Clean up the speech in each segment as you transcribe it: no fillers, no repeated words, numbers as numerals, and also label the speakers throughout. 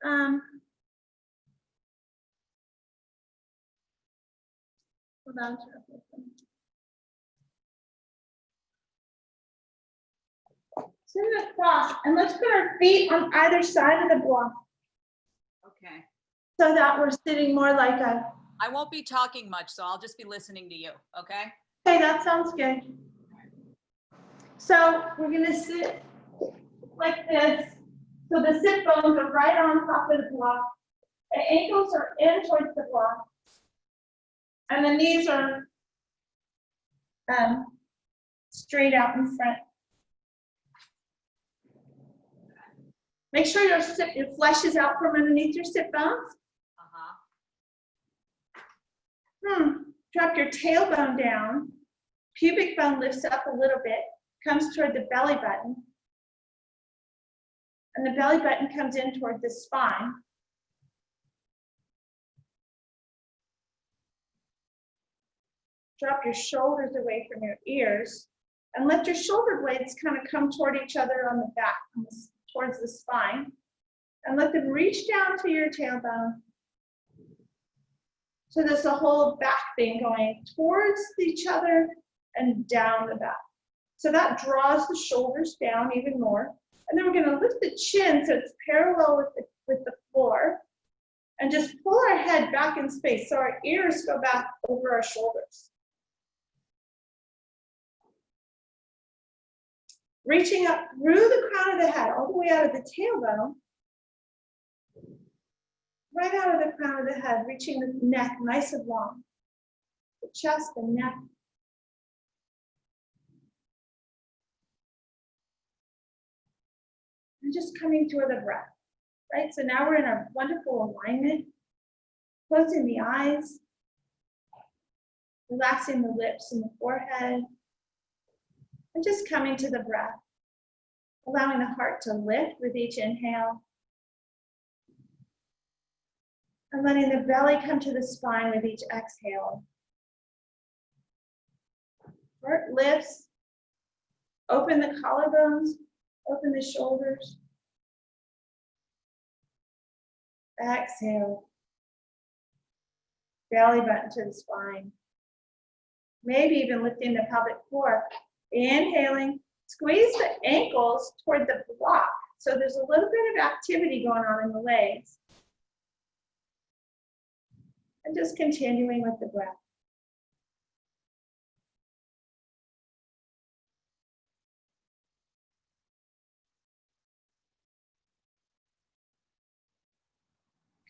Speaker 1: Hold on. Sit across, and let's put our feet on either side of the block.
Speaker 2: Okay.
Speaker 1: So that we're sitting more like a.
Speaker 2: I won't be talking much, so I'll just be listening to you, okay?
Speaker 1: Okay, that sounds good. So we're gonna sit like this. So the sit bones are right on top of the block. The ankles are in towards the block. And the knees are straight out in front. Make sure your flesh is out from underneath your sit bones. Drop your tailbone down. Pubic bone lifts up a little bit, comes toward the belly button. And the belly button comes in toward the spine. Drop your shoulders away from your ears and let your shoulder blades kind of come toward each other on the back, towards the spine. And let them reach down to your tailbone. So there's a whole back thing going towards each other and down the back. So that draws the shoulders down even more. And then we're going to lift the chin so it's parallel with the floor. And just pull our head back in space so our ears go back over our shoulders. Reaching up through the crown of the head, all the way out of the tailbone. Right out of the crown of the head, reaching the neck nice and long. The chest, the neck. And just coming toward the breath, right? So now we're in a wonderful alignment. Closing the eyes. Relaxing the lips and the forehead. And just coming to the breath. Allowing the heart to lift with each inhale. And letting the belly come to the spine with each exhale. Heart lifts. Open the collarbones. Open the shoulders. Exhale. Belly button to the spine. Maybe even lifting the pelvic floor. Inhaling. Squeeze the ankles toward the block. So there's a little bit of activity going on in the legs. And just continuing with the breath.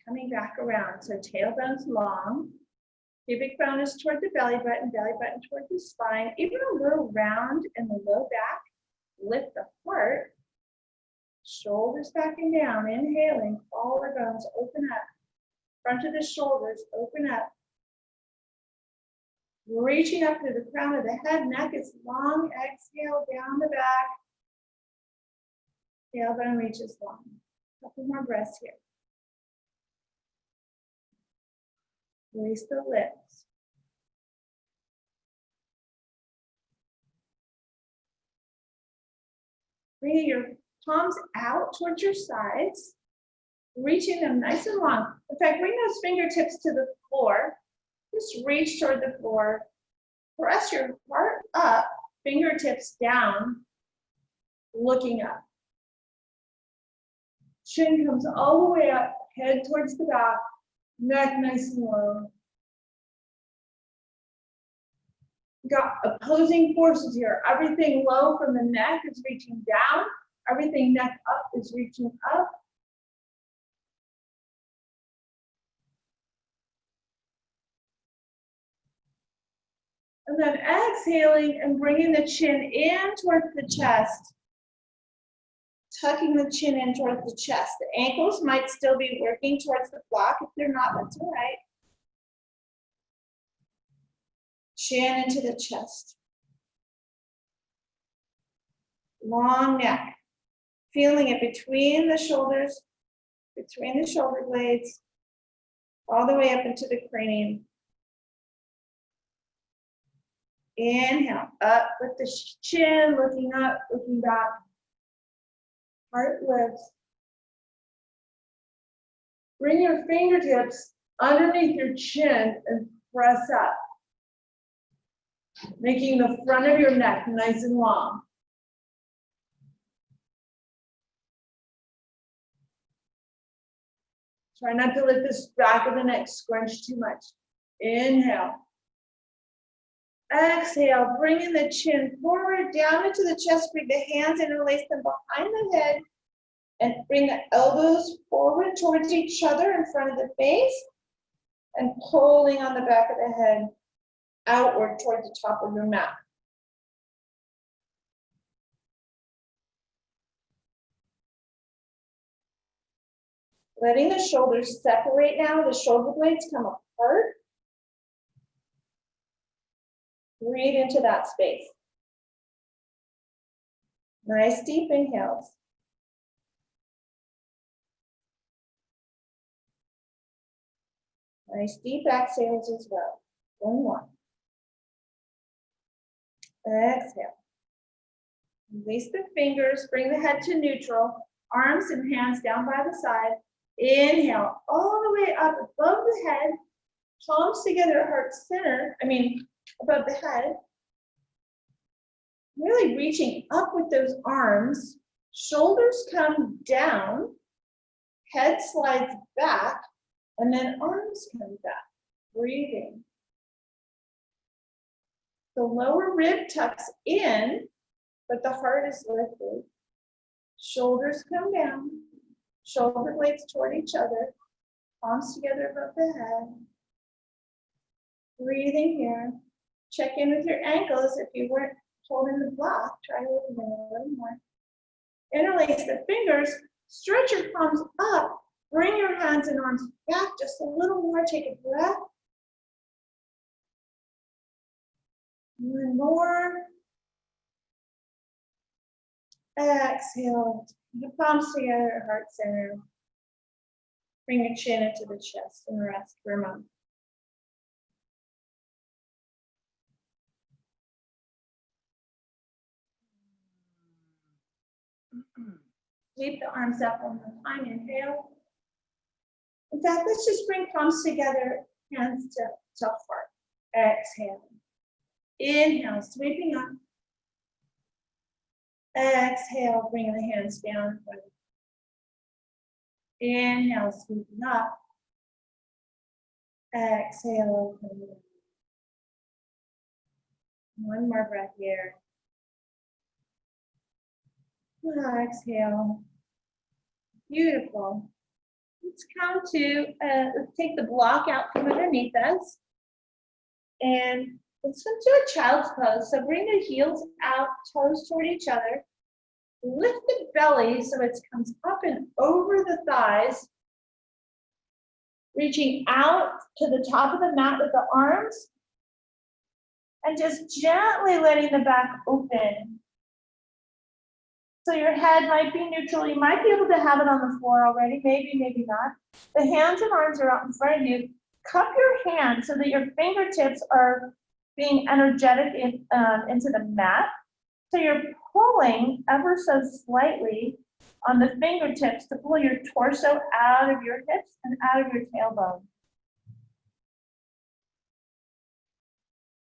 Speaker 1: Coming back around, so tailbone's long, pubic bone is toward the belly button toward the spine, even a little round in the low back. Lift the heart, shoulders back and down, inhaling, collarbones open up. Front of the shoulders, open up. Reaching up to the crown of the head, neck is long, exhale down the back. Tailbone reaches long. A couple more breaths here. Release the lips. Bringing your palms out towards your sides. Reaching them nice and long. In fact, bring those fingertips to the floor. Just reach toward the floor. Press your heart up, fingertips down, looking up. Chin comes all the way up, head towards the back, neck nice and low. Got opposing forces here. Everything low from the neck is reaching down. Everything neck up is reaching up. And then exhaling and bringing the chin in towards the chest. Tucking the chin in towards the chest. The ankles might still be working towards the block. If they're not, that's all right. Chin into the chest. Long neck. Feeling it between the shoulders, between the shoulder blades, all the way up into the cranium. Inhale, up with the chin, looking up, looking back. Heart lifts. Bring your fingertips underneath your chin and press up, making the front of your neck nice and long. Try not to let this back of the neck scrunch too much. Inhale. Exhale, bringing the chin forward, down into the chest, bring the hands interlace them behind the head, and bring the elbows forward towards each other in front of the face, and pulling on the back of the head outward towards the top of your mat. Letting the shoulders separate now, the shoulder blades come apart. Breathe into that space. Nice deep inhales. Nice deep exhales as well. One more. Exhale. Release the fingers, bring the head to neutral, arms and hands down by the side. Inhale, all the way up above the head, palms together at heart center, above the head. Really reaching up with those arms, shoulders come down, head slides back, and then arms come back, breathing. The lower rib tucks in, but the heart is lifted. Shoulders come down, shoulder blades toward each other, palms together above the head. Breathing here. Check in with your ankles. If you weren't holding the block, try a little more. Interlace the fingers, stretch your palms up, bring your hands and arms back just a little more. Take a breath. One more. Exhale. The palms together at heart center. Bring your chin into the chest and rest for a moment. Sweep the arms up one more time. Inhale. In fact, let's just bring palms together, hands to heart. Exhale. Inhale, sweeping up. Exhale, bring the hands down. Inhale, sweeping up. Exhale. One more breath here. Exhale. Beautiful. Let's come to, let's take the block out from underneath us. And let's come to a child's pose. So bring the heels out, toes toward each other. Lift the belly so it comes up and over the thighs. Reaching out to the top of the mat with the arms. And just gently letting the back open. So your head might be neutral. You might be able to have it on the floor already, maybe not. The hands and arms are out in front of you. Cup your hands so that your fingertips are being energetic into the mat. So you're pulling ever so slightly on the fingertips to pull your torso out of your hips and out of your tailbone.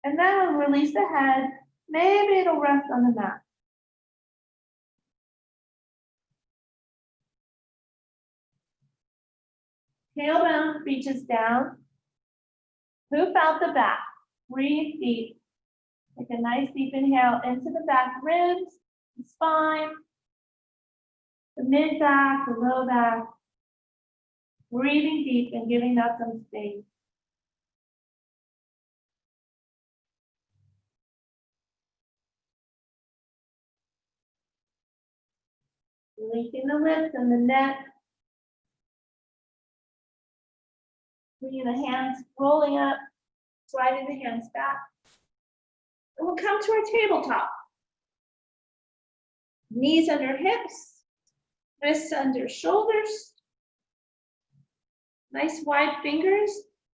Speaker 1: And then we'll release the head. Maybe it'll rest on the mat. Tailbone reaches down. Hoop out the back. Breathe deep. Take a nice deep inhale into the back ribs, the spine, the mid back, the low back. Breathing deep and giving that some space. Releasing the lips and the neck. Bringing the hands rolling up, sliding the hands back. And we'll come to our tabletop. Knees under hips, wrists under shoulders. Nice wide fingers.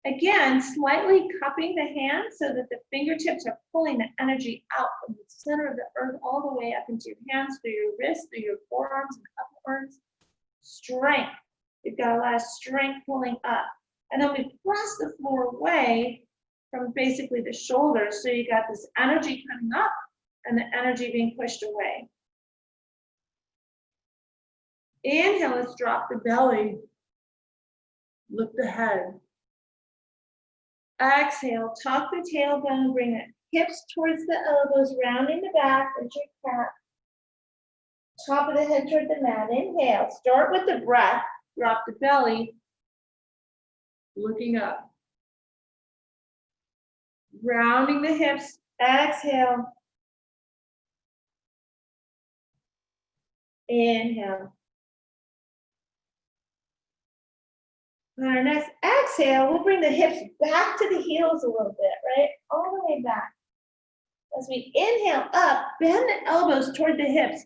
Speaker 1: Again, slightly cupping the hands so that the fingertips are pulling the energy out from the center of the earth all the way up into your hands, through your wrists, through your forearms and upper arms. Strength We've got a lot of strength pulling up. And then we press the floor away from basically the shoulders. So you got this energy coming up and the energy being pushed away. Inhale, let's drop the belly. Lift the head. Exhale, tuck the tailbone, bring the hips towards the elbows, rounding the back, and your cat. Top of the head toward the mat. Inhale, start with the breath, drop the belly, looking up. Rounding the hips, exhale. Inhale. On our next exhale, we'll bring the hips back to the heels a little bit, right? All the way back. As we inhale up, bend the elbows toward the hips.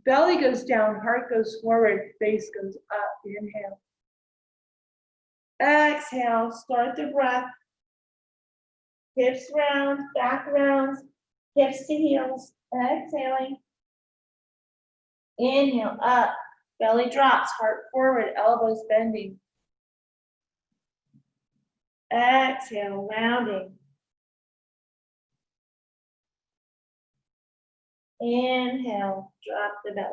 Speaker 1: Belly goes down, heart goes forward, face goes up. Inhale. Exhale, start the breath. Hips round, back rounds, hips to heels. Exhaling. Inhale, up. Belly drops, heart forward, elbows bending. Exhale, rounding. Inhale, drop the belly.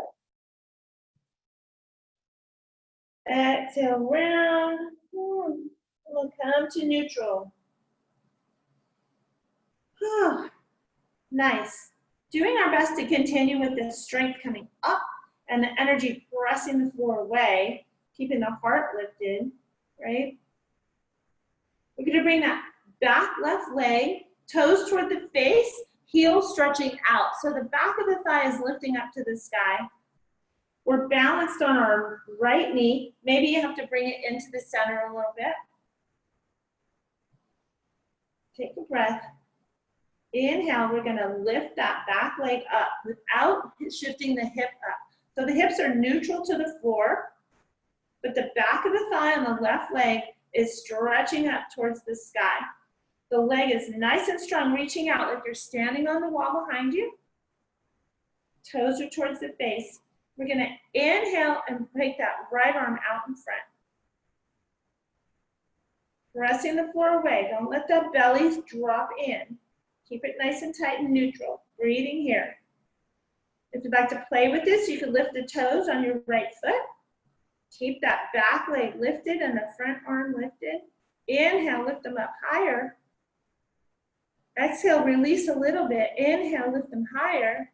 Speaker 1: Exhale, round. We'll come to neutral. Nice. Doing our best to continue with the strength coming up and the energy pressing the floor away, keeping the heart lifted, right? We're going to bring that back left leg, toes toward the face, heels stretching out. So the back of the thigh is lifting up to the sky. We're balanced on our right knee. Maybe you have to bring it into the center a little bit. Take a breath. Inhale, we're going to lift that back leg up without shifting the hip up. So the hips are neutral to the floor, but the back of the thigh on the left leg is stretching up towards the sky. The leg is nice and strong, reaching out like you're standing on the wall behind you. Toes are towards the face. We're going to inhale and take that right arm out in front. Pressing the floor away. Don't let the belly drop in. Keep it nice and tight and neutral. Breathing here. If you'd like to play with this, you can lift the toes on your right foot. Keep that back leg lifted and the front arm lifted. Inhale, lift them up higher. Exhale, release a little bit. Inhale, lift them higher.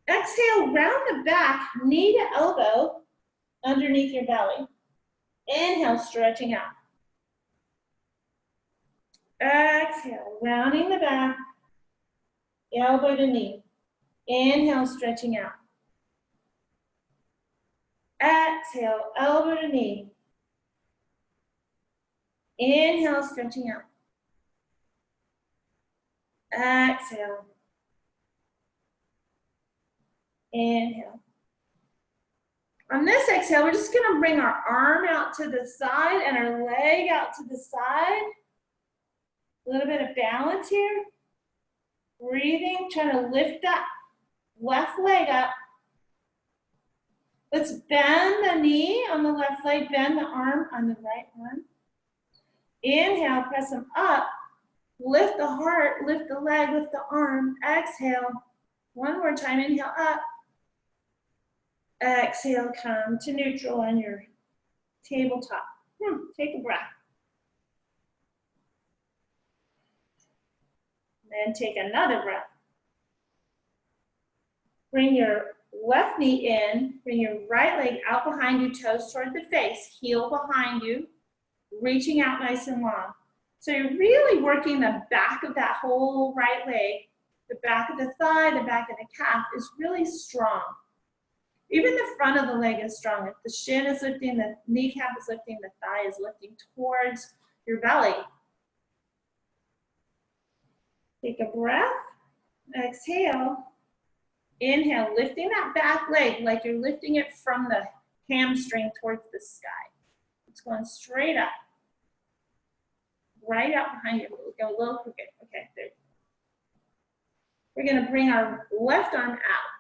Speaker 1: Exhale, round the back, knee to elbow underneath your belly. Inhale, stretching out. Exhale, rounding the back, elbow to knee. Inhale, stretching out. Exhale, elbow to knee. Inhale, stretching out. Exhale. Inhale. On this exhale, we're just going to bring our arm out to the side and our leg out to the side. A little bit of balance here. Breathing, trying to lift that left leg up. Let's bend the knee on the left leg, bend the arm on the right one. Inhale, press them up. Lift the heart, lift the leg, lift the arm. Exhale. One more time, inhale up. Exhale, come to neutral on your tabletop. Take a breath. Then take another breath. Bring your left knee in, bring your right leg out behind you, toes toward the face, heel behind you, reaching out nice and long. So you're really working the back of that whole right leg. The back of the thigh, the back of the calf is really strong. Even the front of the leg is strong. If the shin is lifting, the kneecap is lifting, the thigh is lifting towards your belly. Take a breath. Exhale. Inhale, lifting that back leg like you're lifting it from the hamstring towards the sky. It's going straight up. Right out behind you. We'll go a little crooked. Okay, there. We're going to bring our left arm out.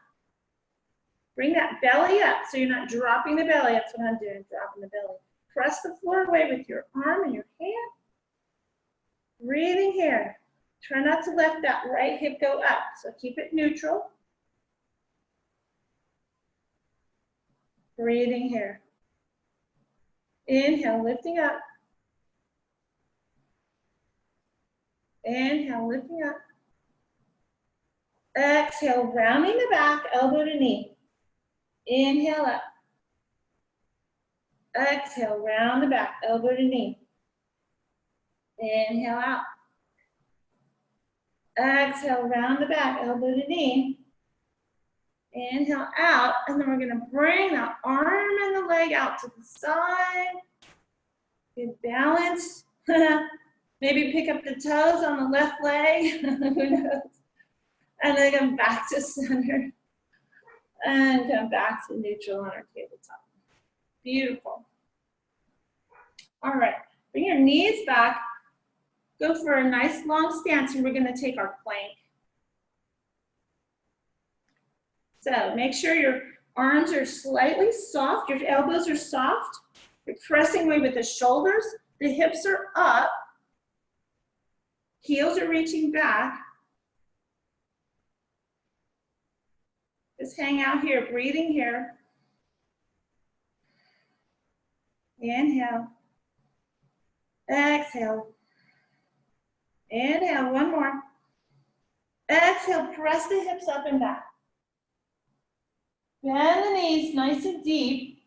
Speaker 1: Bring that belly up so you're not dropping the belly. That's what I'm doing, dropping the belly. Press the floor away with your arm and your hand. Breathing here. Try not to let that right hip go up, so keep it neutral. Breathing here. Inhale, lifting up. Inhale, lifting up. Exhale, rounding the back, elbow to knee. Inhale up. Exhale, round the back, elbow to knee. Inhale out. Exhale, round the back, elbow to knee. Inhale out, and then we're gonna bring the arm and the leg out to the side. Good balance. Maybe pick up the toes on the left leg, who knows? And then come back to center. And come back to neutral on our tabletop. Beautiful. All right, bring your knees back. Go for a nice long stance, and we're gonna take our plank. So make sure your arms are slightly soft, your elbows are soft. You're pressing away with the shoulders, the hips are up, heels are reaching back. Just hang out here, breathing here. Inhale. Exhale. Inhale, one more. Exhale, press the hips up and back. Bend the knees nice and deep.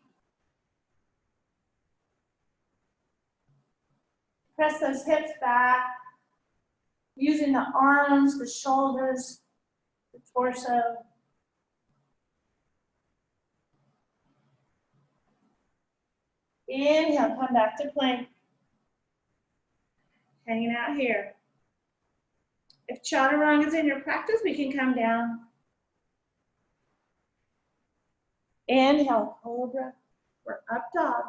Speaker 1: Press those hips back, using the arms, the shoulders, the torso. Inhale, come back to plank. Hanging out here. If chaturanga is in your practice, we can come down. Inhale, cobra, or up dog.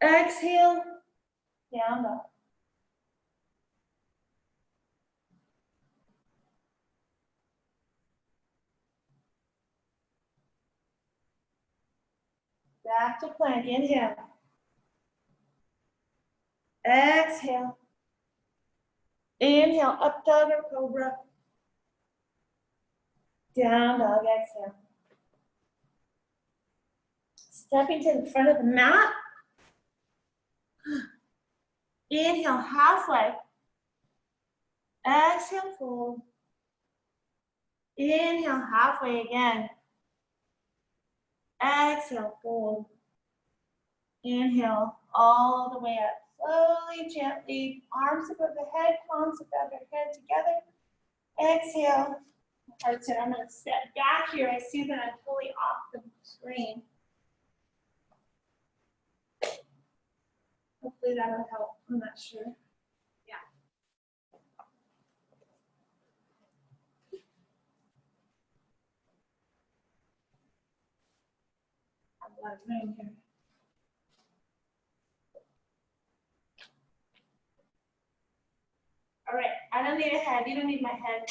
Speaker 1: Exhale, down dog. Back to plank, inhale. Exhale. Inhale, up dog or cobra. Down dog, exhale. Stepping to the front of the mat. Inhale, halfway. Exhale, fold. Inhale, halfway again. Exhale, fold. Inhale, all the way up. Slowly, gently, arms above the head, palms above your head together. Exhale. Heart center. I'm going to step back here. I see that I'm fully off the screen. Hopefully that'll help. I'm not sure.
Speaker 2: Yeah.
Speaker 1: I have a lot of room here. All right, I don't need a head. You don't need my head.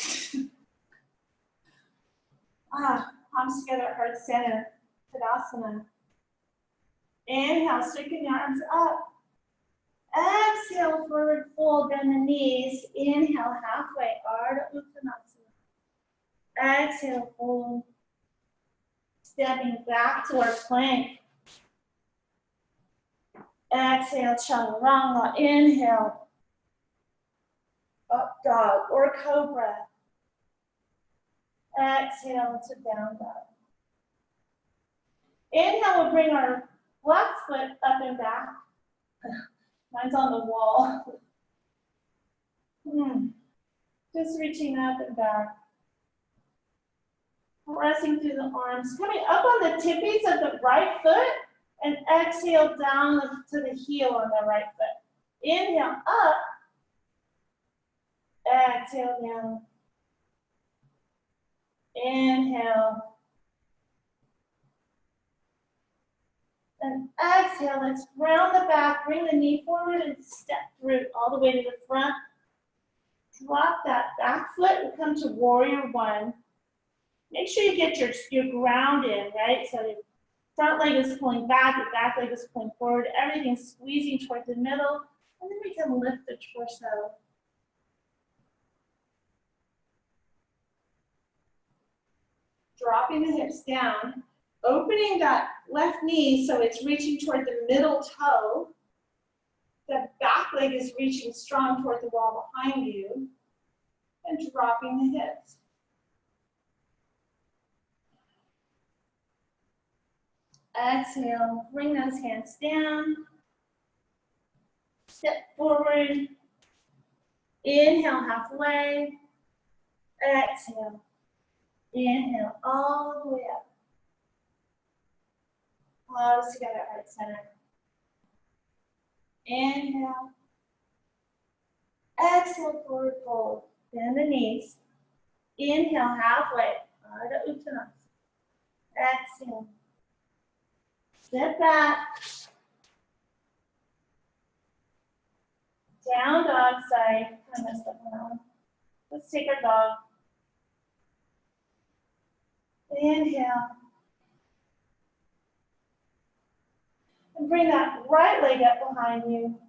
Speaker 1: Palms together, heart center, Tadasana. Inhale, straighten your arms up. Exhale, forward fold, bend the knees. Inhale, halfway, Ardha Uttanasana. Exhale, fold. Stepping back to our plank. Exhale, chaturanga. Inhale, up dog or cobra. Exhale to down dog. Inhale, we'll bring our left foot up and back. Mine's on the wall. Just reaching up and back. Pressing through the arms. Coming up on the tippies of the right foot and exhale down to the heel on the right foot. Inhale up. Exhale down. Inhale. And exhale, let's round the back, bring the knee forward and step through all the way to the front. Drop that back foot and come to warrior one. Make sure you get your ground in, right? So the front leg is pulling back, the back leg is pulling forward, everything's squeezing towards the middle, and then we can lift the torso. Dropping the hips down, opening that left knee so it's reaching toward the middle toe. The back leg is reaching strong toward the wall behind you, and dropping the hips. Exhale, bring those hands down. Step forward. Inhale halfway. Exhale. Inhale all the way up. Close together at heart center. Inhale. Exhale, forward fold. Bend the knees. Inhale halfway. Ardha Uttanasana. Exhale. Step back. Down dog side. I messed up on that one. Let's take our dog. Inhale. And bring that right leg up behind you.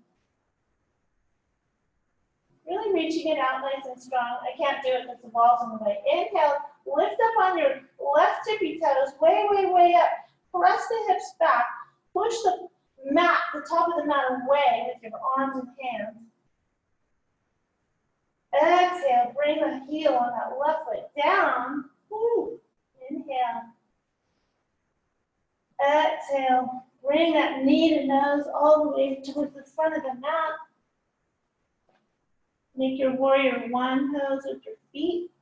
Speaker 1: Really reaching it out nice and strong. I can't do it because the ball's in the way. Inhale, lift up on your left tippy toes, way, way, way up. Press the hips back. Push the mat, the top of the mat away with your arms and hands. Exhale, bring the heel on that left leg down. Woo. Inhale. Exhale, bring that knee to nose all the way towards the front of the mat. Make your warrior one pose with your feet.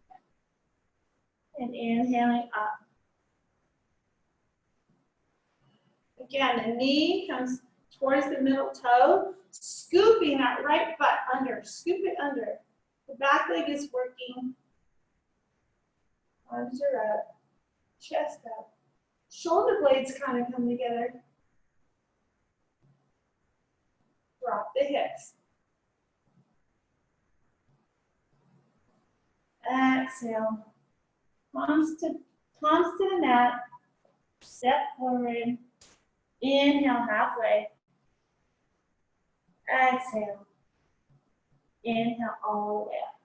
Speaker 1: And inhaling up. Again, the knee comes towards the middle toe, scooping that right butt under, scoop it under. The back leg is working. Arms are up, chest up. Shoulder blades kind of come together. Drop the hips. Exhale. Palms to the mat. Step forward. Inhale halfway. Exhale. Inhale all the way up.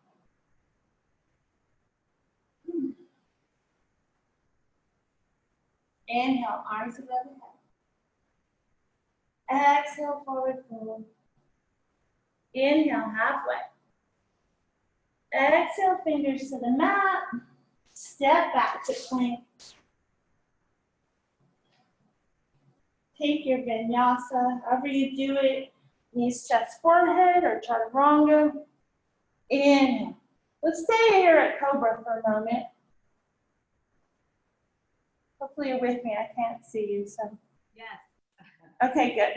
Speaker 1: Inhale, arms above the head. Exhale, forward fold. Inhale, halfway. Exhale, fingers to the mat. Step back to plank. Take your vinyasa, however you do it. Knees, chest, forehead, or chaturanga. Inhale. Let's stay here at cobra for a moment. Hopefully you're with me. I can't see you, so.
Speaker 2: Yes.
Speaker 1: Okay, good.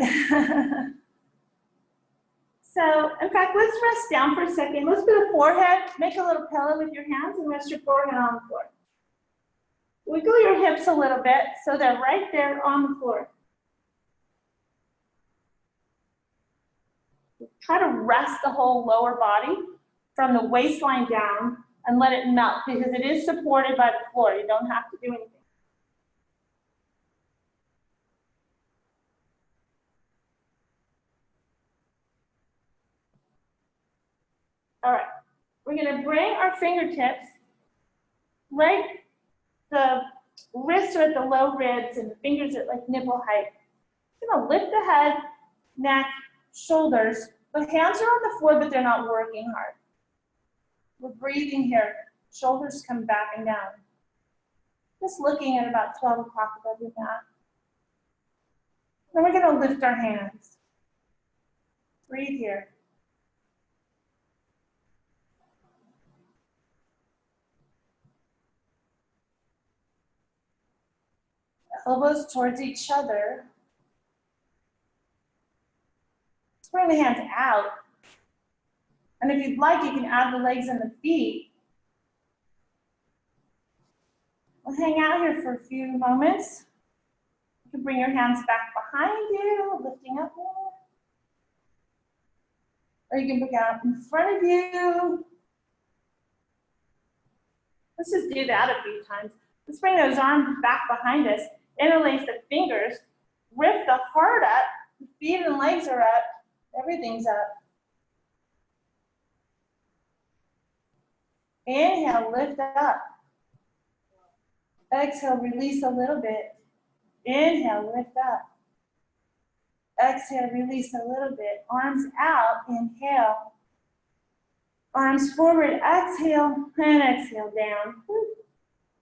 Speaker 1: So, in fact, let's rest down for a second. Let's do the forehead. Make a little pillow with your hands and rest your forehead on the floor. Wiggle your hips a little bit so they're right there on the floor. Try to rest the whole lower body from the waistline down and let it melt because it is supported by the floor. You don't have to do anything. All right, we're gonna bring our fingertips right, the wrists are at the low ribs and the fingers at like nipple height. We're gonna lift the head, neck, shoulders. The hands are on the floor, but they're not working hard. We're breathing here. Shoulders come back and down. Just looking at about 12 o'clock above your mat. Then we're gonna lift our hands. Breathe here. Elbows towards each other. Let's bring the hands out. And if you'd like, you can add the legs and the feet. We'll hang out here for a few moments. You can bring your hands back behind you, lifting up more. Or you can bring it out in front of you. Let's just do that a few times. Let's bring those arms back behind us. Interlace the fingers. Lift the heart up. The feet and legs are up. Everything's up. Inhale, lift up. Exhale, release a little bit. Inhale, lift up. Exhale, release a little bit. Arms out, inhale. Arms forward, exhale, and exhale down.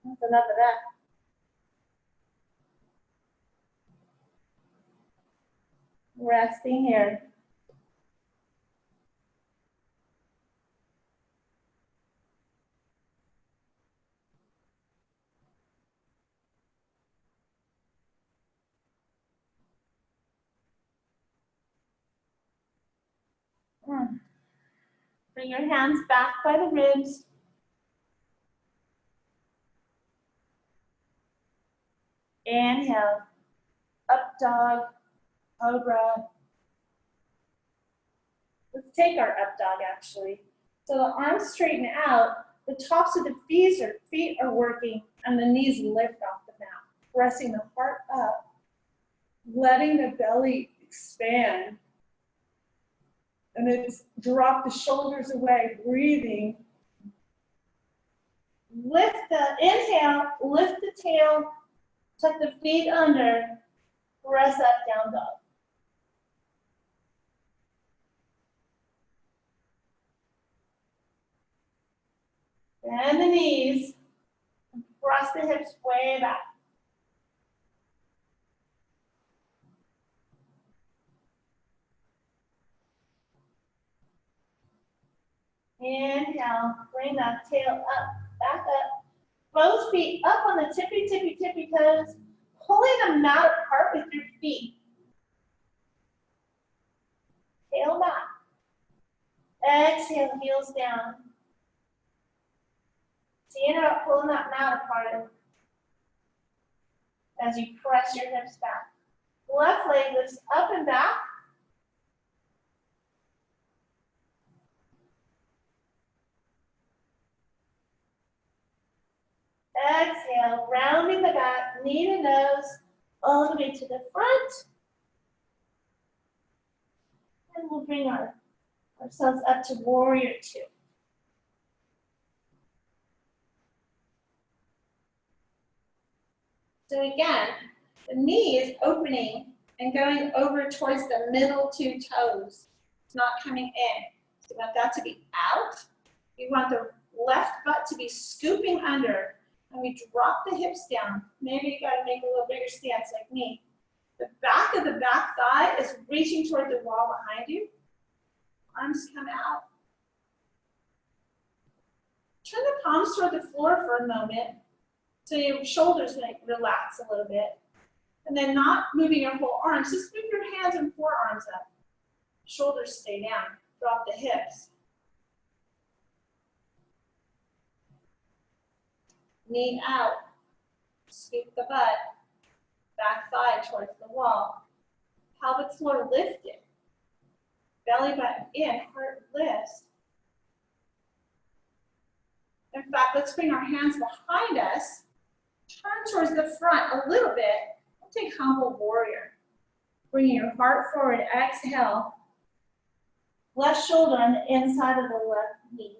Speaker 1: That's enough of that. Resting here. Bring your hands back by the ribs. Inhale, up dog, cobra. Let's take our up dog actually. So the arms straighten out, the tops of the feet are working, and the knees lift off the mat, pressing the heart up, letting the belly expand. And then drop the shoulders away, breathing. Lift the inhale, lift the tail, tuck the feet under, press up, down dog. Bend the knees, and cross the hips way back. Inhale, bring that tail up, back up. Both feet up on the tippy toes, pulling them out apart with your feet. Tail back. Exhale, heels down. Seeing about pulling that mat apart as you press your hips back. Left leg lifts up and back. Exhale, rounding the back, knee to nose, all the way to the front. And we'll bring ourselves up to warrior two. So again, the knee is opening and going over towards the middle two toes. It's not coming in. So we want that to be out. We want the left butt to be scooping under. And we drop the hips down. Maybe you gotta make a little bigger stance like me. The back of the back thigh is reaching toward the wall behind you. Arms come out. Turn the palms toward the floor for a moment so your shoulders might relax a little bit. And then not moving your whole arms, just move your hands and forearms up. Shoulders stay down. Drop the hips. Knee out, scoop the butt, back thigh towards the wall. Pelvic floor lifted, belly button in, heart lifts. In fact, let's bring our hands behind us, turn towards the front a little bit. We'll take humble warrior. Bring your heart forward, exhale. Left shoulder on the inside of the left knee.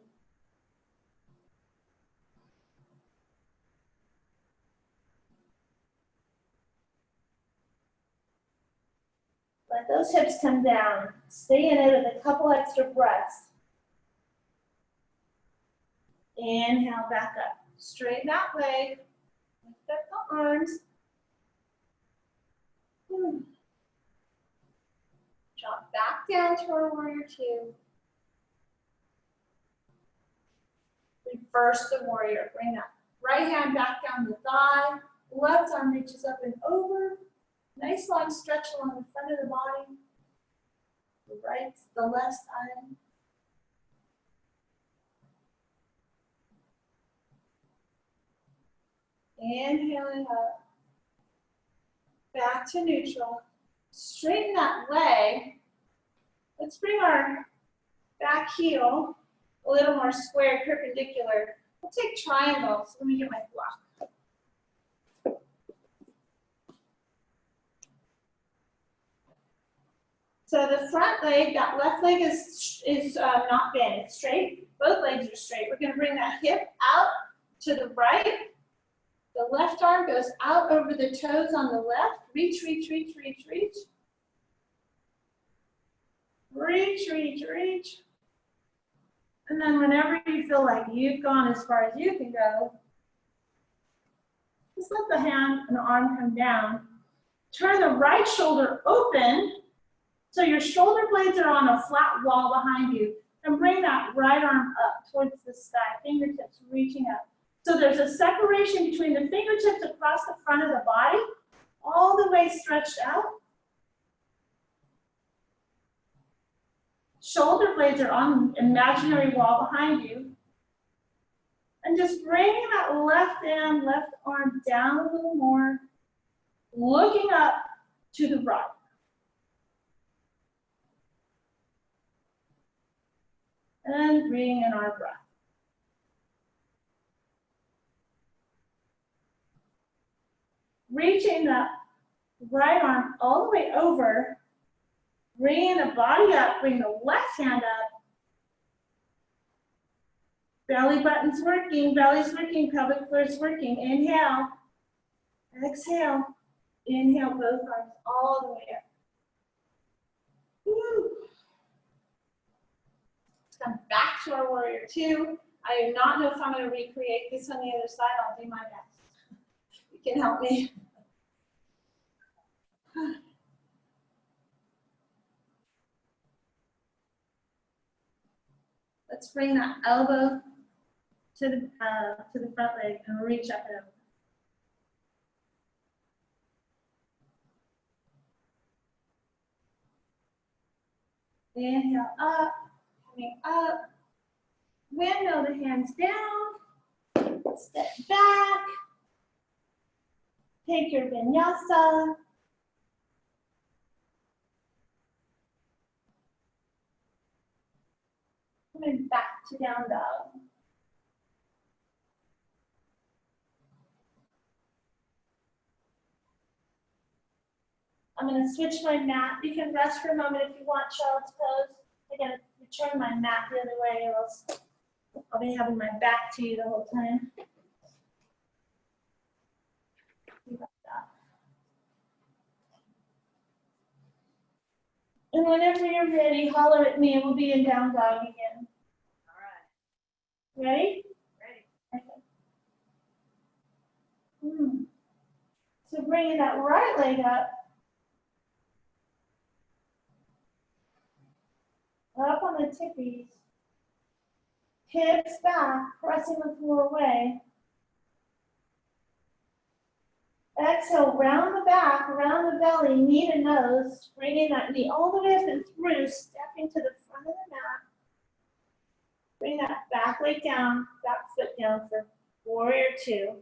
Speaker 1: Let those hips come down. Stay in it with a couple extra breaths. Inhale, back up. Straighten that leg. Lift up the arms. Drop back down to our warrior two. Reverse the warrior. Bring that right hand back down the thigh. Left arm reaches up and over. Nice long stretch along the front of the body. The left side. Inhaling up. Back to neutral. Straighten that leg. Let's bring our back heel a little more square, perpendicular. We'll take triangles. Let me get my block. So the front leg, that left leg is not bent, it's straight. Both legs are straight. We're gonna bring that hip out to the right. The left arm goes out over the toes on the left. Reach, reach, reach, reach, reach. Reach, reach, reach. And then whenever you feel like you've gone as far as you can go, just let the hand and the arm come down. Turn the right shoulder open so your shoulder blades are on a flat wall behind you. And bring that right arm up towards the sky, fingertips reaching up. So there's a separation between the fingertips across the front of the body, all the way stretched out. Shoulder blades are on an imaginary wall behind you. And just bringing that left hand, left arm down a little more, looking up to the right. And bring in our breath. Reaching that right arm all the way over, bringing the body up, bring the left hand up. Belly button's working, belly's working, pelvic floor's working. Inhale, exhale, inhale both arms all the way up. Woo. Let's come back to our warrior two. I do not know if I'm going to recreate this on the other side. I'll do my best. You can help me. Let's bring that elbow to the front leg and reach up and over. Inhale up, coming up. Window the hands down. Step back. Take your vinyasa. Coming back to down dog. I'm going to switch my mat. You can rest for a moment if you want child's pose. I'm going to turn my mat the other way or else I'll be having my back to you the whole time. And whenever you're ready, holler at me and we'll be in down dog again.
Speaker 2: All right.
Speaker 1: Ready?
Speaker 2: Ready.
Speaker 1: Okay. So bringing that right leg up on the tippies, hips back, pressing the floor away. Exhale, round the back, around the belly, knee to nose, bringing that knee all the way up and through, stepping to the front of the mat. Bring that back leg down, back foot down for warrior two.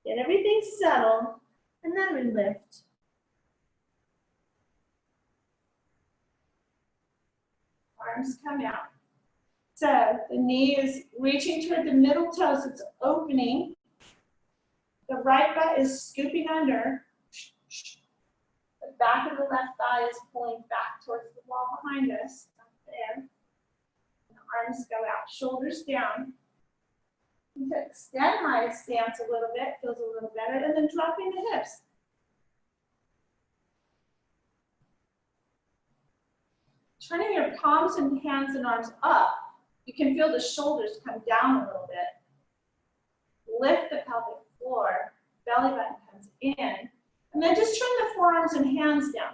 Speaker 1: Get everything settled, and then we lift. Arms come out. So the knee is reaching toward the middle toe, so it's opening. The right butt is scooping under. The back of the left thigh is pulling back towards the wall behind us. Up there. And the arms go out, shoulders down. You can extend my stance a little bit, feels a little better, and then dropping the hips. Turning your palms and hands and arms up, you can feel the shoulders come down a little bit. Lift the pelvic floor, belly button comes in, and then just turn the forearms and hands down.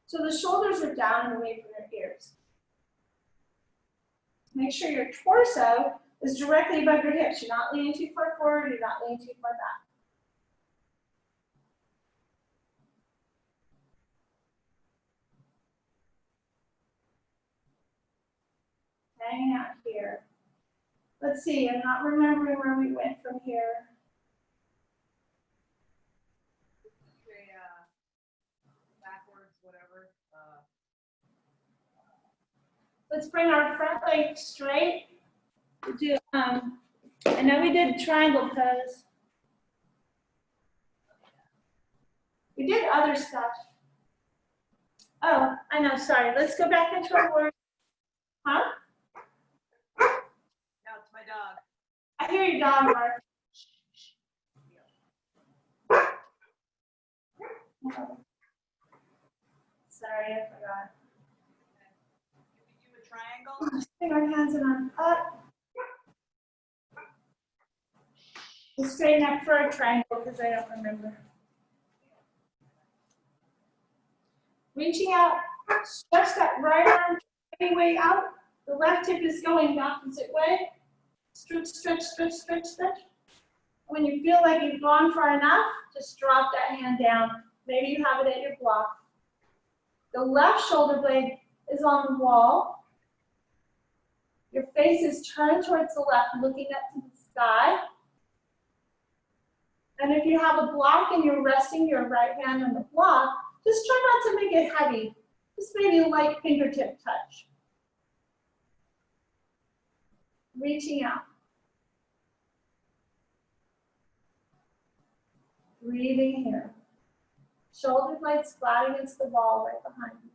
Speaker 1: So the shoulders are down and away from your ears. Make sure your torso is directly above your hips. You're not leaning too far forward, you're not leaning too far back. Hang out here. Let's see, I'm not remembering where we went from here.
Speaker 2: Backwards, whatever.
Speaker 1: Let's bring our front leg straight. We'll do, I know we did triangle pose. We did other stuff. Oh, I know, sorry. Let's go back into our word. Huh?
Speaker 2: No, it's my dog.
Speaker 1: I hear your dog bark. Sorry, I forgot.
Speaker 2: Can we do a triangle?
Speaker 1: Bring our hands and arms up. We'll straighten up for a triangle because I don't remember. Reaching out, stretch that right arm any way out. The left hip is going the opposite way. Stretch, stretch, stretch, stretch, stretch. When you feel like you've gone far enough, just drop that hand down. Maybe you have it at your block. The left shoulder blade is on the wall. Your face is turned towards the left, looking up to the sky. And if you have a block and you're resting your right hand on the block, just try not to make it heavy. Just maybe a light fingertip touch. Reaching out. Breathing here. Shoulder blades flat against the wall right behind you.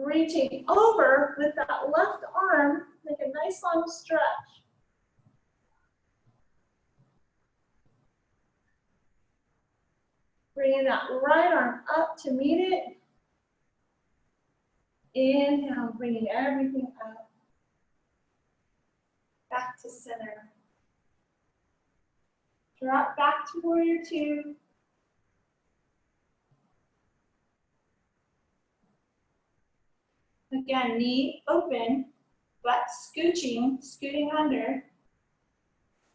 Speaker 1: Reaching over with that left arm, make a nice long stretch. Bringing that right arm up to meet it. Inhale, bringing everything up. Back to center. Drop back to warrior two. Again, knee open, butt scooting under.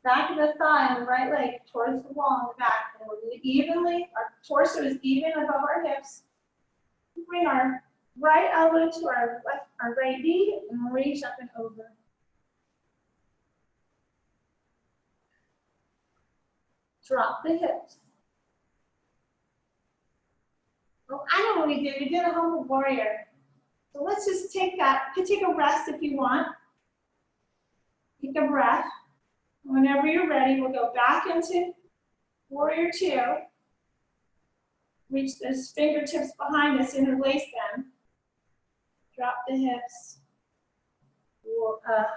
Speaker 1: Back of the thigh on the right leg towards the wall in the back. And we're evenly, our torso is even above our hips. Bring our right elbow to our right knee and reach up and over. Drop the hips. Well, I know what we did. We did a humble warrior. So let's just take that. You can take a rest if you want. Take a breath. Whenever you're ready, we'll go back into warrior two. Reach those fingertips behind us, interlace them. Drop the hips.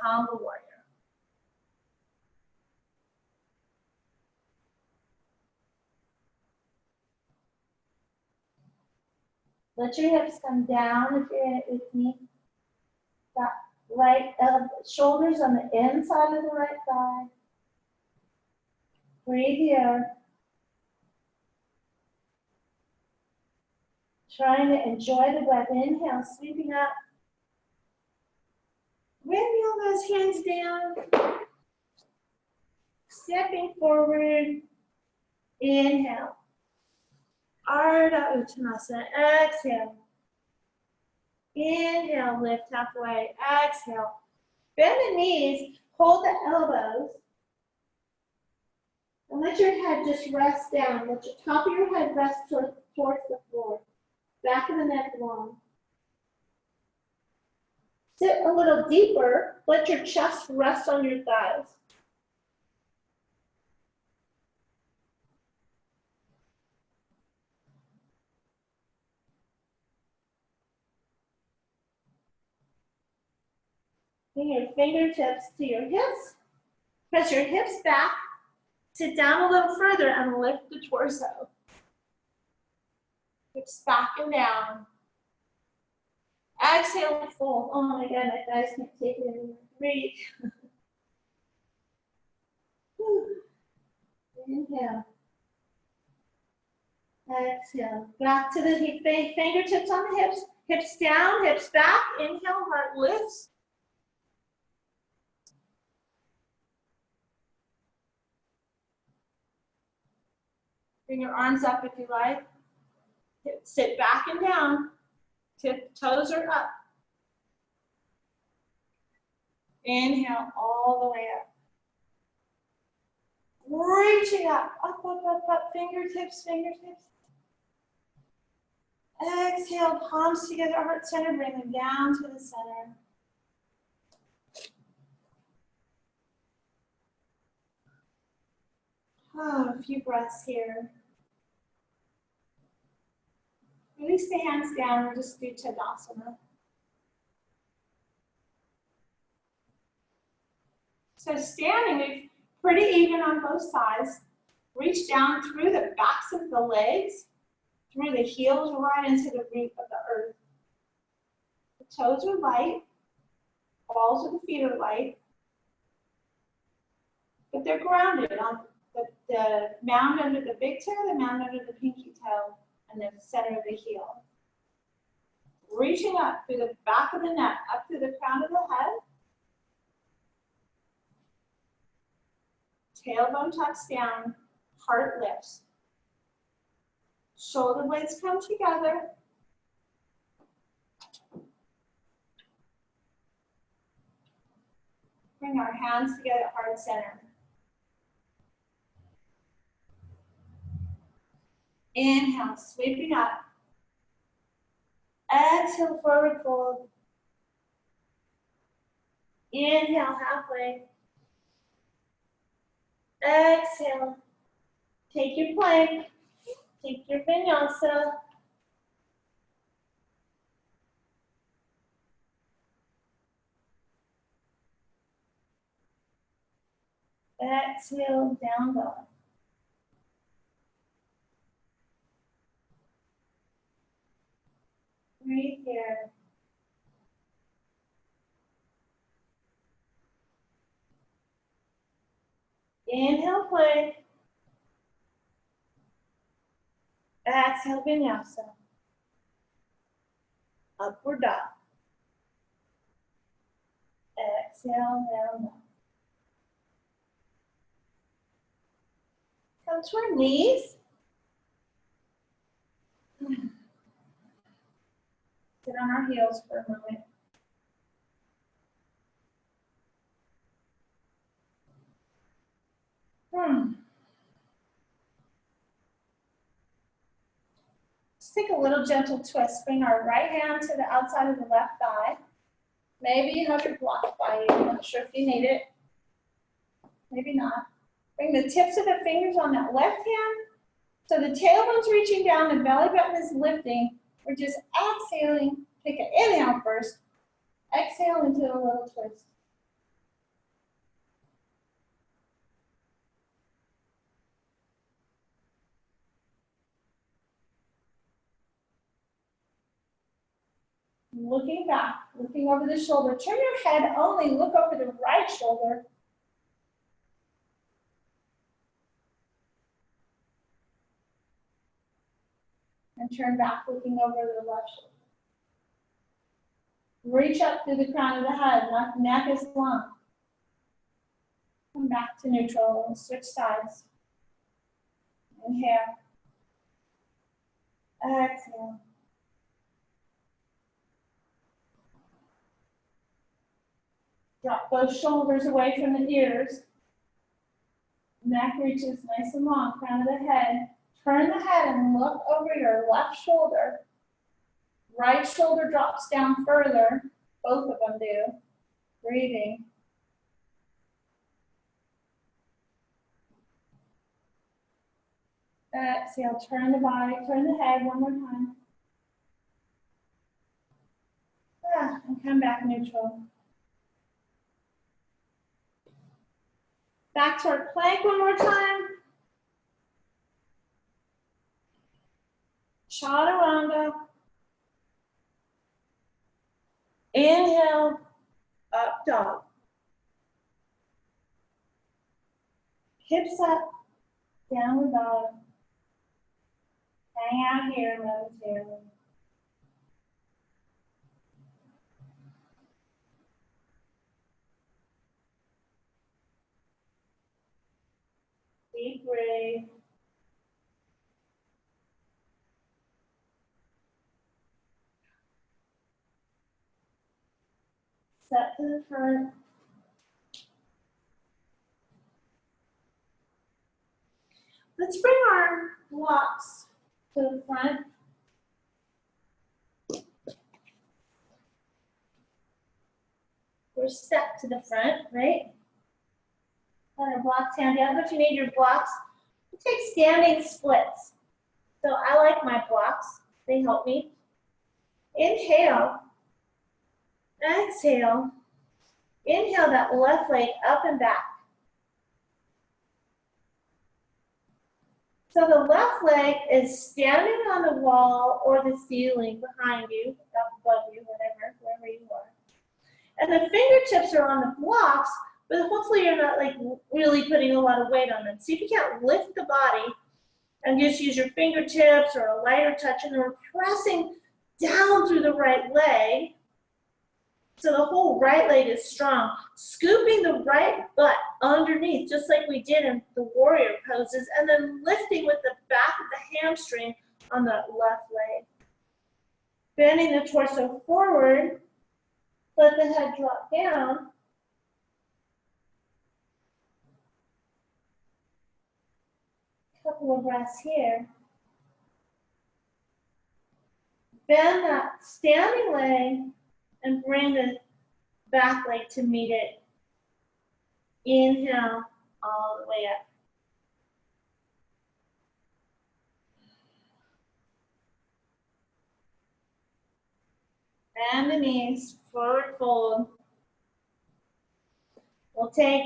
Speaker 1: Humble warrior. Let your hips come down if you're in it with me. That right shoulders on the inside of the right thigh. Breathe here. Trying to enjoy the breath. Inhale, sweeping up. Windmill those hands down. Stepping forward. Inhale. Ardha Uttanasana. Exhale. Inhale, lift halfway. Exhale. Bend the knees. Hold the elbows. And let your head just rest down. Let your top of your head rest towards the floor. Back of the neck long. Sit a little deeper. Let your chest rest on your thighs. Bring your fingertips to your hips. Press your hips back. Sit down a little further and lift the torso. Hips back and down. Exhale, fold. Oh my God, my thighs can't take it anymore. Breathe. Inhale. Exhale. Back to the fingertips on the hips. Hips down, hips back. Inhale, heart lifts. Bring your arms up if you like. Sit back and down. Toes are up. Inhale all the way up. Reaching up, up, up, up, up, fingertips, fingertips. Exhale, palms together, heart center, bring them down to the center. Oh, a few breaths here. Release the hands down. We'll just do Tadasana. So standing, we're pretty even on both sides. Reach down through the backs of the legs, through the heels, right into the root of the earth. The toes are light, balls of the feet are light, but they're grounded on the mound under the big toe, the mound under the pinky toe, and the center of the heel. Reaching up through the back of the neck, up to the crown of the head. Tailbone tucks down, heart lifts. Shoulder blades come together. Bring our hands together at heart center. Inhale, sweeping up. Exhale, forward fold. Inhale, halfway. Exhale. Take your plank. Take your vinyasa. Exhale, down dog. Breathe here. Inhale, plank. Exhale, vinyasa. Upward dog. Exhale, down dog. Come to our knees. Sit on our heels for a moment. Let's take a little gentle twist. Bring our right hand to the outside of the left thigh. Maybe you have your block by you. I'm not sure if you need it. Maybe not. Bring the tips of the fingers on that left hand. So the tailbone's reaching down, the belly button is lifting. We're just exhaling. Take an inhale first. Exhale into a little twist. Looking back, looking over the shoulder. Turn your head only, look over the right shoulder. And turn back, looking over the left shoulder. Reach up through the crown of the head, neck is long. Come back to neutral and switch sides. Inhale. Exhale. Drop those shoulders away from the ears. Neck reaches nice and long, crown of the head. Turn the head and look over your left shoulder. Right shoulder drops down further. Both of them do. Breathing. Exhale, turn the body, turn the head one more time. And come back neutral. Back to our plank one more time. Chaturanga. Inhale, up dog. Hips up, downward dog. Hang out here momentarily. Deep breath. Set to the front. Let's bring our blocks to the front. We're step to the front, right? Let our blocks hand down. If you need your blocks, Take standing splits. So I like my blocks. They help me. Inhale. Exhale. Inhale that left leg up and back. So the left leg is standing on the wall or the ceiling behind you, up above you, whatever, wherever you are. And the fingertips are on the blocks, but hopefully you're not like really putting a lot of weight on them. See if you can't lift the body and just use your fingertips or a lighter touch, and we're pressing down through the right leg. So the whole right leg is strong. Scooping the right butt underneath, just like we did in the warrior poses, and then lifting with the back of the hamstring on the left leg. Bending the torso forward, let the head drop down. Couple of breaths here. Bend that standing leg and bring the back leg to meet it. Inhale all the way up. Bend the knees, forward fold. We'll take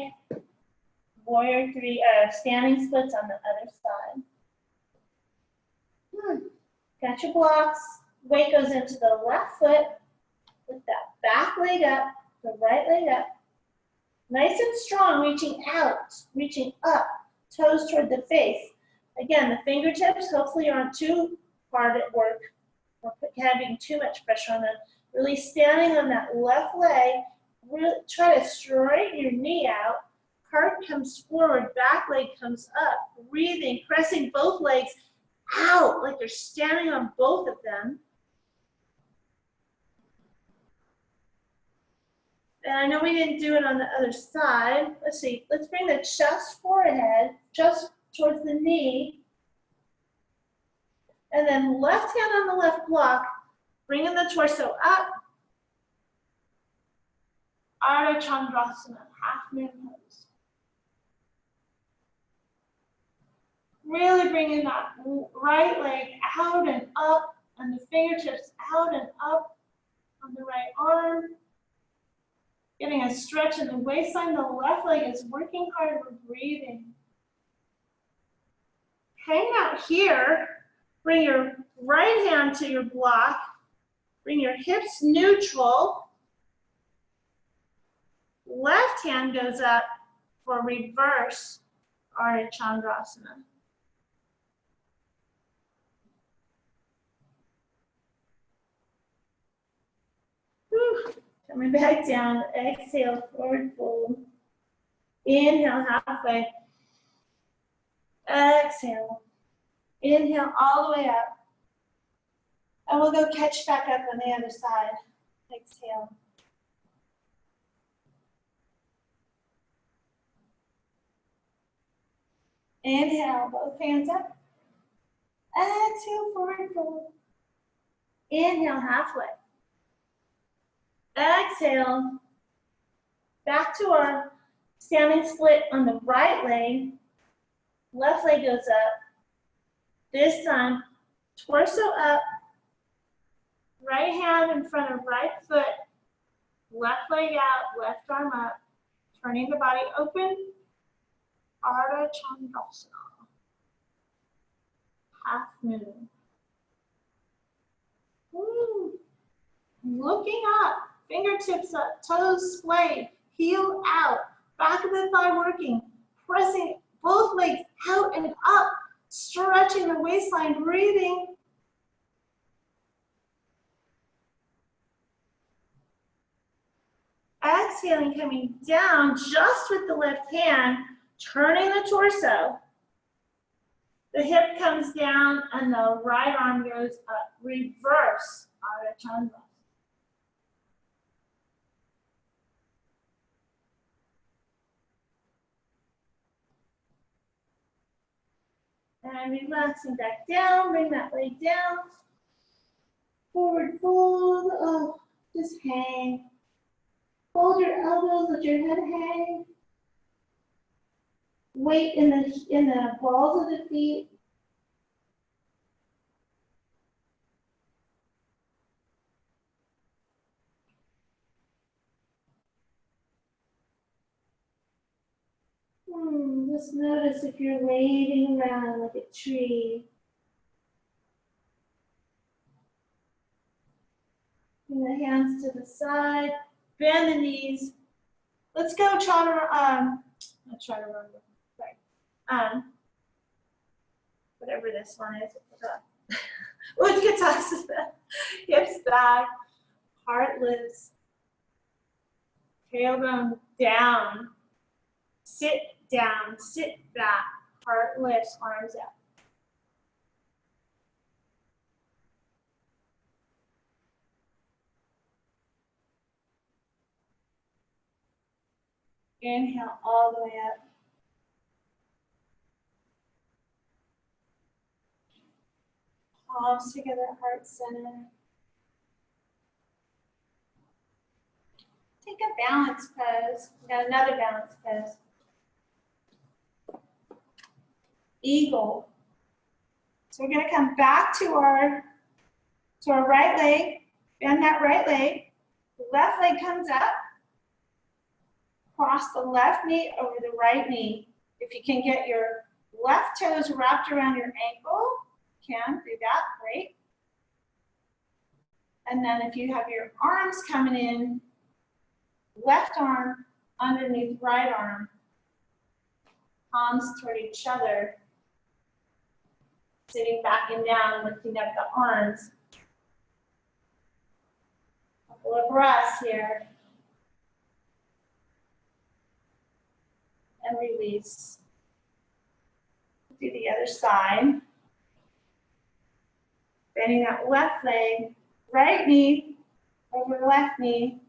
Speaker 1: warrior three, standing splits on the other side. Got your blocks. Weight goes into the left foot. Lift that back leg up, the right leg up. Nice and strong, reaching out, reaching up, toes toward the face. Again, the fingertips hopefully aren't too hard at work or having too much pressure on them. Really standing on that left leg. Really try to straighten your knee out. Heart comes forward, back leg comes up. Breathing, pressing both legs out like you're standing on both of them. And I know we didn't do it on the other side. Let's see. Let's bring the chest forehead, just towards the knee. And then left hand on the left block, bringing the torso up. Ardha Chandrasana, half moon pose. Really bringing that right leg out and up, and the fingertips out and up on the right arm. Getting a stretch in the waistline. The left leg is working hard. We're breathing. Hang out here. Bring your right hand to your block. Bring your hips neutral. Left hand goes up for reverse Ardha Chandrasana. Whew. Coming back down, exhale, forward fold. Inhale, halfway. Exhale. Inhale all the way up. And we'll go catch back up on the other side. Exhale. Inhale, both hands up. Exhale, forward fold. Inhale, halfway. Exhale, back to our standing split on the right leg. Left leg goes up. This time, torso up. Right hand in front of right foot. Left leg out, left arm up. Turning the body open. Ardha Chandrasana. Half moon. Woo. Looking up. Fingertips up, toes splayed, heel out, back of the thigh working, pressing both legs out and up, stretching the waistline, breathing. Exhaling, coming down just with the left hand, turning the torso. The hip comes down and the right arm goes up, reverse Ardha Chandrasana. And relaxing back down, bring that leg down. Forward fold, oh, just hang. Hold your elbows, let your head hang. weight in the balls of the feet. Just notice if you're waving around like a tree. Bring the hands to the side, bend the knees. Let's go chaturanga, not chaturanga, sorry. Whatever this one is, I forgot. Utkatasana, hips back, heart lifts, tailbone down, sit down, sit back, heart lifts, arms up. Inhale all the way up. Palms together, heart center. Take a balance pose. We got another balance pose. Eagle. So we're going to come back to our right leg. Bend that right leg. The left leg comes up. Cross the left knee over the right knee. If you can get your left toes wrapped around your ankle, you can do that, great. And then if you have your arms coming in, left arm underneath right arm, palms toward each other, sitting back and down, lifting up the arms. A couple of breaths here. And release. Do the other side. Bending that left leg, right knee over left knee,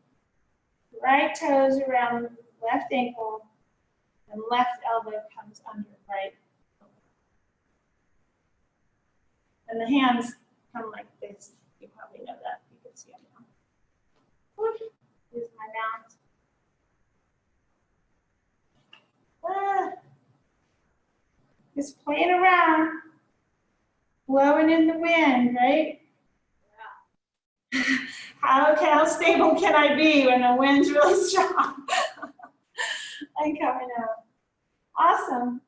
Speaker 1: right toes around left ankle, and left elbow comes under right. And the hands come like this. You probably know that. You can see them now. Here's my balance. Just playing around, blowing in the wind, right? Yeah. How stable can I be when the wind's really strong? And coming out. Awesome.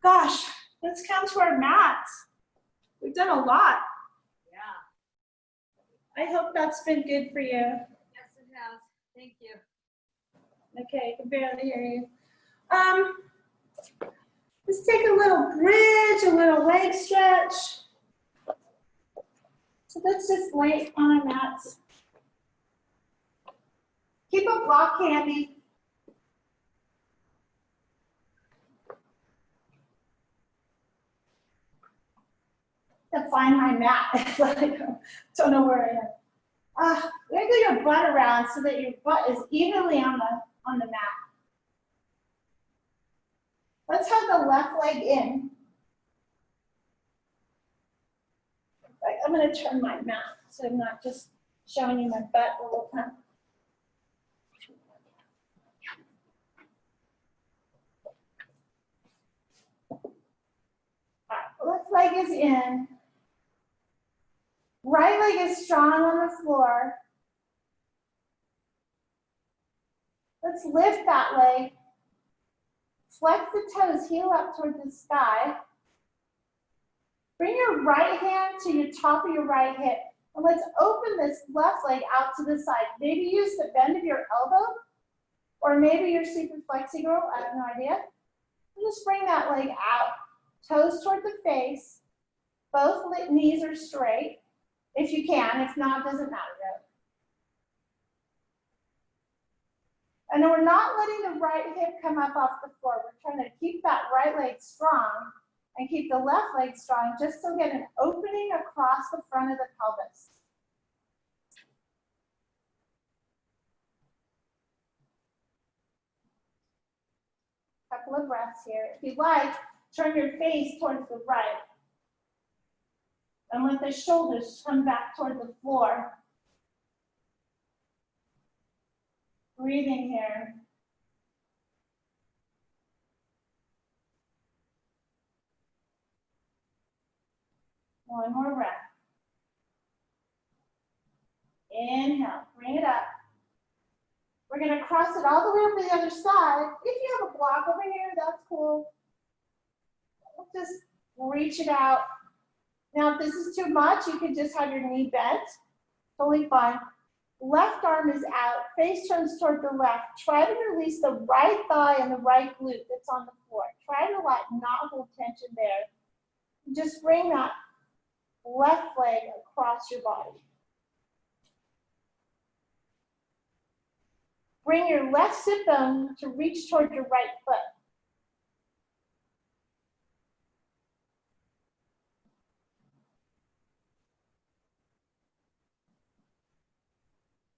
Speaker 1: Gosh, let's come to our mats. We've done a lot. Yeah. I hope that's been good for you.
Speaker 2: Yes, it has. Thank you.
Speaker 1: Okay, I can barely hear you. Let's take a little bridge, a little leg stretch. So let's just lay on our mats. Keep a block handy. To find my mat. I don't know where I am. Wiggle your butt around so that your butt is evenly on the mat. Let's have the left leg in. I'm going to turn my mat so I'm not just showing you my butt the whole time. Left leg is in. Right leg is strong on the floor. Let's lift that leg. Flex the toes, heel up toward the sky. Bring your right hand to your top of your right hip. And let's open this left leg out to the side. Maybe use the bend of your elbow, or maybe your super flexi girl, I have no idea. And just bring that leg out. Toes toward the face. Both knees are straight, if you can. If not, it doesn't matter. And then we're not letting the right hip come up off the floor. We're trying to keep that right leg strong and keep the left leg strong, just to get an opening across the front of the pelvis. Couple of breaths here. If you like, turn your face towards the right. And let the shoulders come back toward the floor. Breathing here. One more breath. Inhale, bring it up. We're gonna cross it all the way over the other side. If you have a block over here, that's cool. Just reach it out. Now, if this is too much, you can just have your knee bent. Totally fine. Left arm is out, face turns toward the left. Try to release the right thigh and the right glute that's on the floor. Try to not hold tension there. Just bring that left leg across your body. Bring your left sit bone to reach toward your right foot.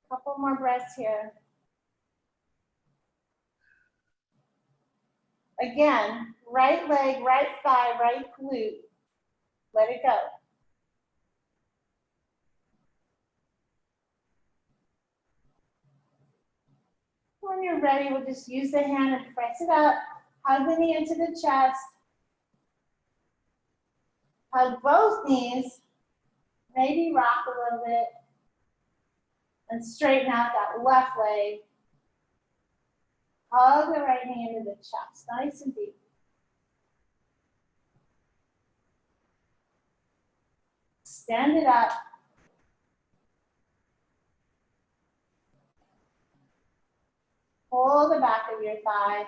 Speaker 1: Couple more breaths here. Again, right leg, right thigh, right glute. Let it go. When you're ready, we'll just use the hand and press it up. Hug the knee into the chest. Hug both knees. Maybe rock a little bit. And straighten out that left leg. Hug the right knee into the chest, nice and deep. Stand it up. Pull the back of your thigh.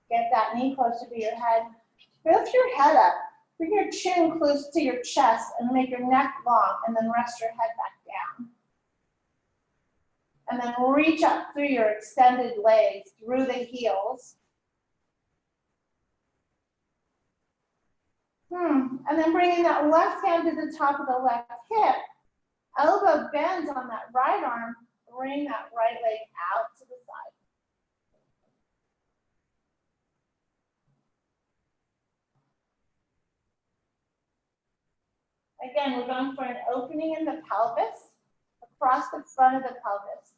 Speaker 1: Get that knee closer to your head. Lift your head up. Bring your chin close to your chest and make your neck long, and then rest your head back down. And then reach up through your extended legs, through the heels. And then bringing that left hand to the top of the left hip. Elbow bends on that right arm. Bring that right leg out to the side. Again, we're going for an opening in the pelvis, across the front of the pelvis.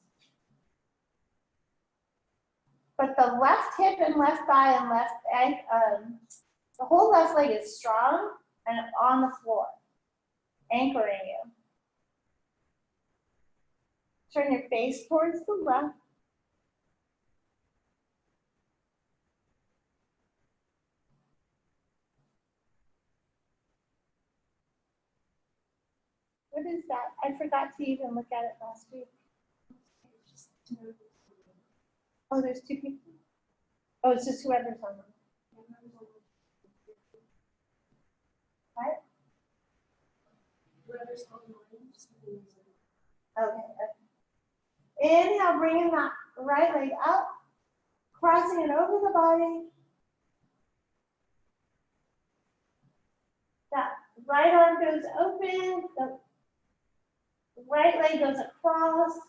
Speaker 1: But the left hip and left thigh and left leg, the whole left leg is strong and on the floor, anchoring you. Turn your face towards the left. What is that? I forgot to even look at it last week. Oh, there's two people? Oh, it's just whoever's on them. What? Okay. Inhale, bringing that right leg up, crossing it over the body. That right arm goes open, the right leg goes across.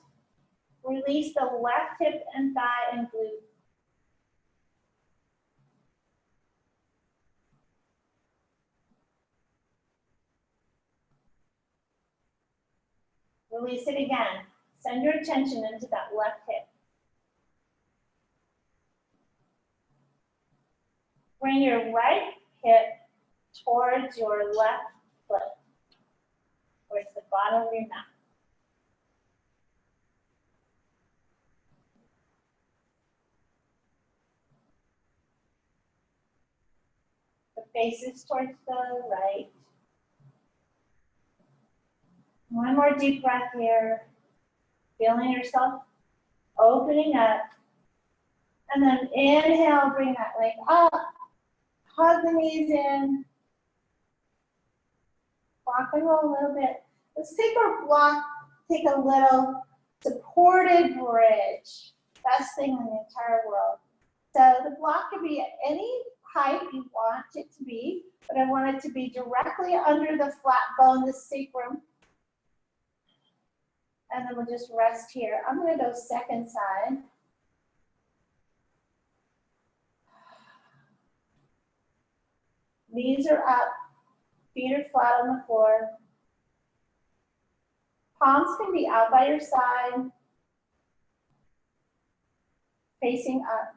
Speaker 1: Release the left hip and thigh and glute. Release it again. Send your attention into that left hip. Bring your right hip towards your left foot, towards the bottom of your mat. The face is towards the right. One more deep breath here. Feeling yourself opening up. And then inhale, bring that leg up. Hug the knees in. Rock and roll a little bit. Let's take our block, take a little supported bridge. Best thing in the entire world. So the block can be at any height you want it to be, but I want it to be directly under the flat bone, the sacrum. And then we'll just rest here. I'm going to go second side. Knees are up, feet are flat on the floor. Palms can be out by your side, facing up.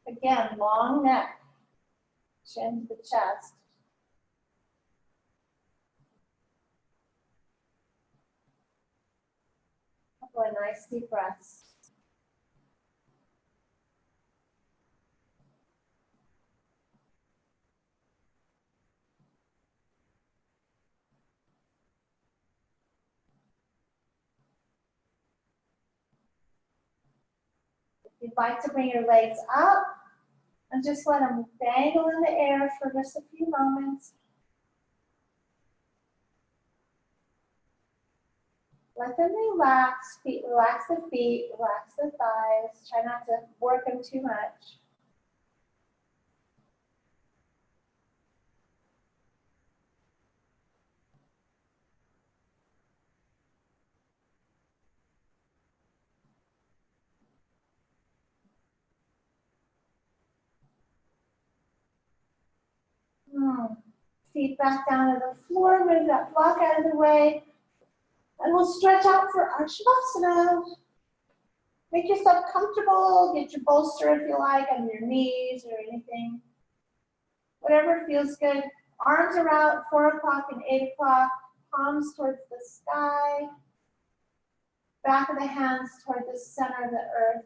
Speaker 1: Again, long neck. Chin to the chest. Couple of nice deep breaths. If you'd like to bring your legs up and just let them dangle in the air for just a few moments. Let them relax, relax the feet, relax the thighs. Try not to work them too much. Feet back down to the floor, move that block out of the way. And we'll stretch out for our Shavasana. Make yourself comfortable, get your bolster if you like on your knees or anything. Whatever feels good. Arms are out, 4 o'clock and 8 o'clock. Palms towards the sky. Back of the hands toward the center of the earth.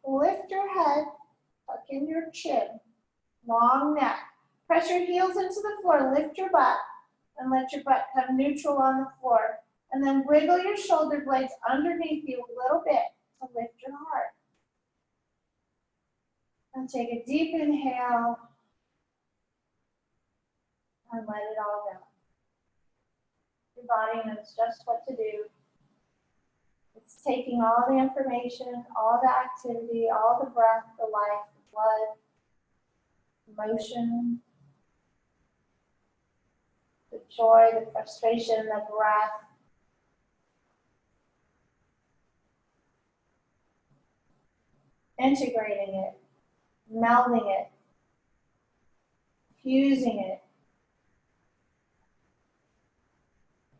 Speaker 1: Lift your head, tuck in your chin. Long neck. Press your heels into the floor, lift your butt, and let your butt come neutral on the floor. And then wiggle your shoulder blades underneath you a little bit to lift your heart. And take a deep inhale and let it all go. Your body knows just what to do. It's taking all the information, all the activity, all the breath, the life, the blood, motion, the joy, the frustration, the breath. Integrating it, melding it, fusing it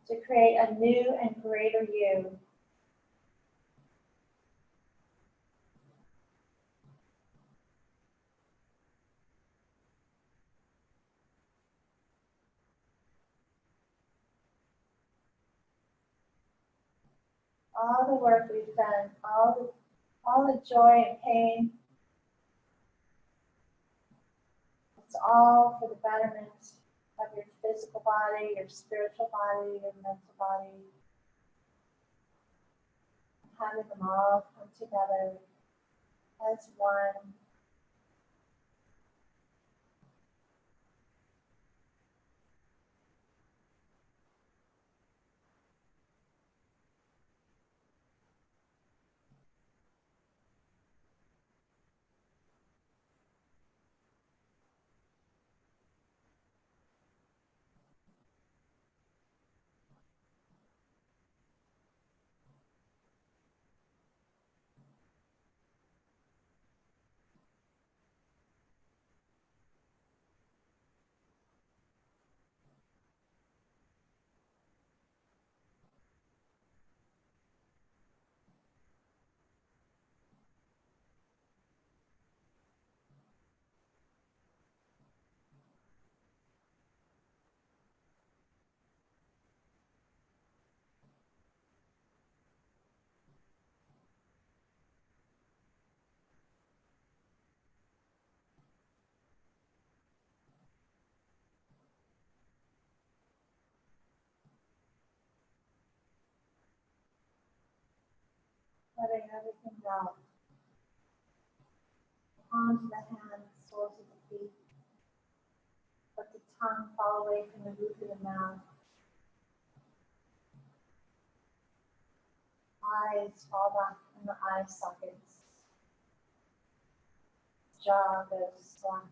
Speaker 1: to create a new and greater you. All the work we've done, all the joy and pain, it's all for the betterment of your physical body, your spiritual body, your mental body. Having them all come together as one. Letting everything go. Palms of the hands, soles of the feet. Let the tongue fall away from the roof of the mouth. Eyes fall back in the eye sockets. Jaw goes slack.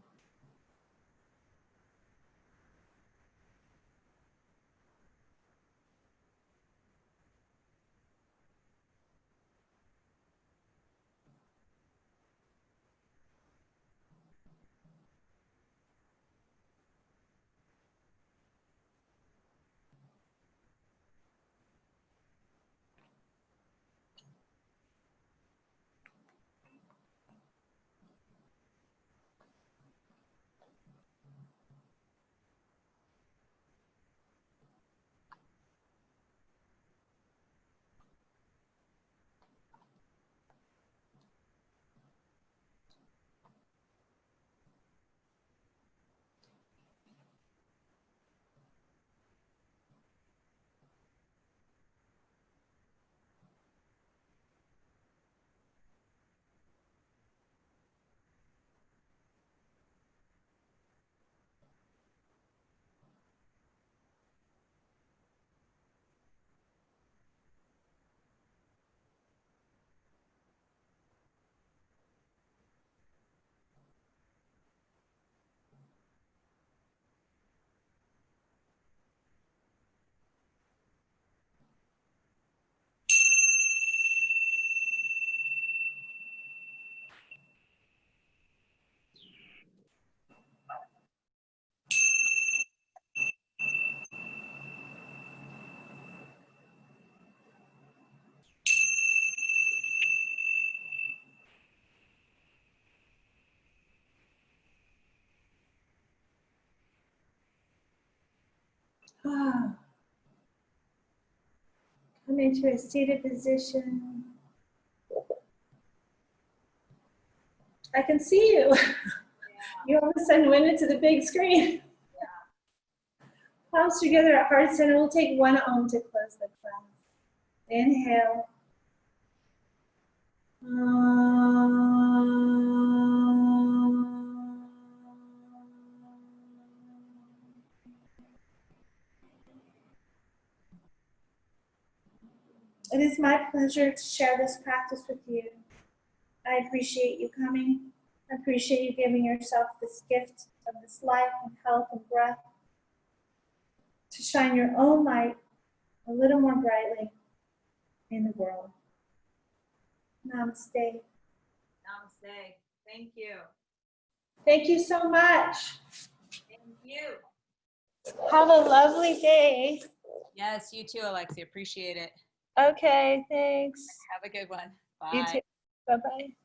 Speaker 1: Come into a seated position. I can see you. You all of a sudden went into the big screen. Palms together at heart center. We'll take one Om to close the class. Inhale. It is my pleasure to share this practice with you. I appreciate you coming. I appreciate you giving yourself this gift of this life and health and breath to shine your own light a little more brightly in the world. Namaste.
Speaker 2: Namaste. Thank you.
Speaker 1: Thank you so much.
Speaker 2: Thank you.
Speaker 1: Have a lovely day.
Speaker 2: Yes, you too, Alexia. Appreciate it.
Speaker 1: Okay, thanks.
Speaker 2: Have a good one.
Speaker 1: You
Speaker 2: Bye.
Speaker 1: too. Bye-bye.